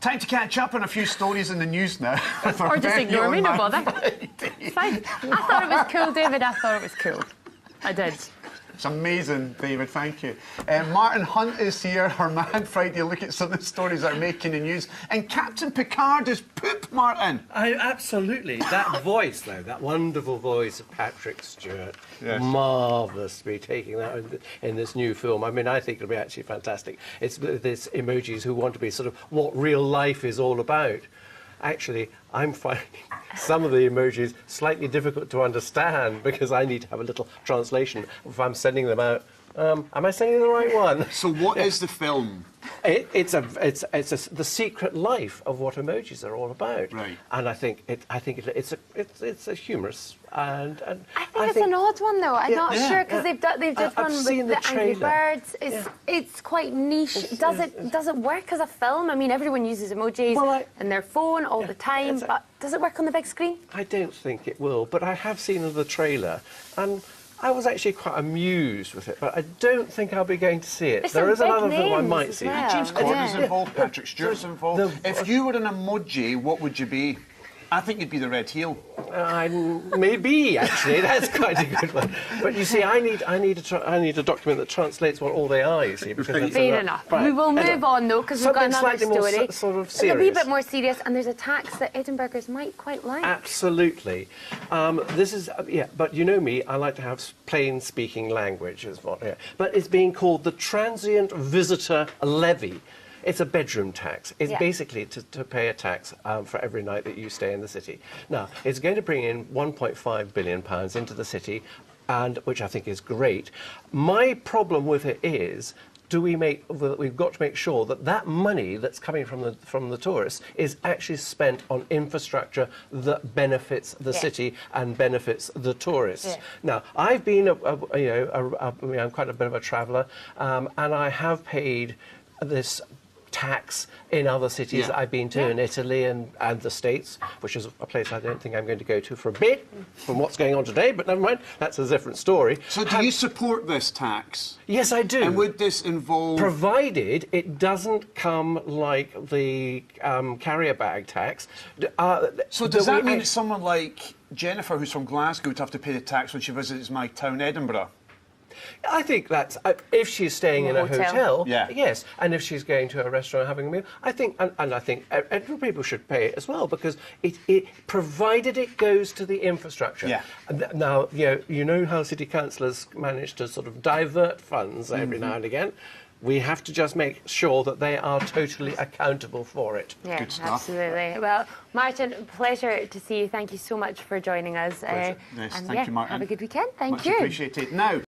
Time to catch up on a few stories in the news now. Or just ignore me, no bother. It's fine. I thought it was cool, David. I thought it was cool. I did. It's amazing, David, thank you. Martin Hunt is here, our man Friday. Look at some of the stories that are making the news. And Captain Picard is poop, Martin. Absolutely. That voice, though, that wonderful voice of Patrick Stewart. Yes. Marvellous to be taking that in this new film. I mean, I think it'll be actually fantastic. It's this Emojis who want to be sort of what real life is all about. Actually, I'm finding some of the emojis slightly difficult to understand because I need to have a little translation if I'm sending them out. Am I sending the right one? So what is the film? It's the secret life of what emojis are all about. Right. And I think it's a humorous and I think it's an odd one though. I'm not sure because they've done one with the Angry Birds. It's quite niche. Does it work as a film? I mean, everyone uses emojis in their phone all the time, but does it work on the big screen? I don't think it will, but I have seen the trailer and I was actually quite amused with it, but I don't think I'll be going to see it. There is another film I might see. Well. James Corden's involved, Patrick Stewart's involved. If you were an emoji, what would you be? I think you'd be the red heel. Maybe actually, that's quite a good one. But you see, I need a document that translates what all they are. You see, because fair enough. Right. We will move on though, because we've got another story. More sort of serious. A wee bit more serious, and there's a tax that Edinburghers might quite like. Absolutely. This is but you know me, I like to have plain speaking language as well. Yeah. But it's being called the transient visitor levy. It's a bedroom tax. It's basically to pay a tax for every night that you stay in the city. Now, it's going to bring in £1.5 billion into the city, and which I think is great. My problem with it is, we've got to make sure that that money that's coming from the tourists is actually spent on infrastructure that benefits the city and benefits the tourists. Yeah. Now, I've been I'm quite a bit of a traveller, and I have paid this tax in other cities that I've been to in Italy and the States, which is a place I don't think I'm going to go to for a bit from what's going on today, but never mind, that's a different story. So do you support this tax? Yes, I do. And would this involve... Provided it doesn't come like the carrier bag tax. So does that mean that someone like Jennifer, who's from Glasgow, would have to pay the tax when she visits my town, Edinburgh? I think that's if she's staying in a hotel, yes, and if she's going to a restaurant having a meal, I think, and I think people should pay it as well because it provided it goes to the infrastructure. Yeah. Now you know how city councillors manage to sort of divert funds every now and again. We have to just make sure that they are totally accountable for it. Yeah, good stuff. Absolutely. Well, Martin, pleasure to see you. Thank you so much for joining us. Yes, thank you, Martin. Have a good weekend. Thank you. Much appreciated. Now.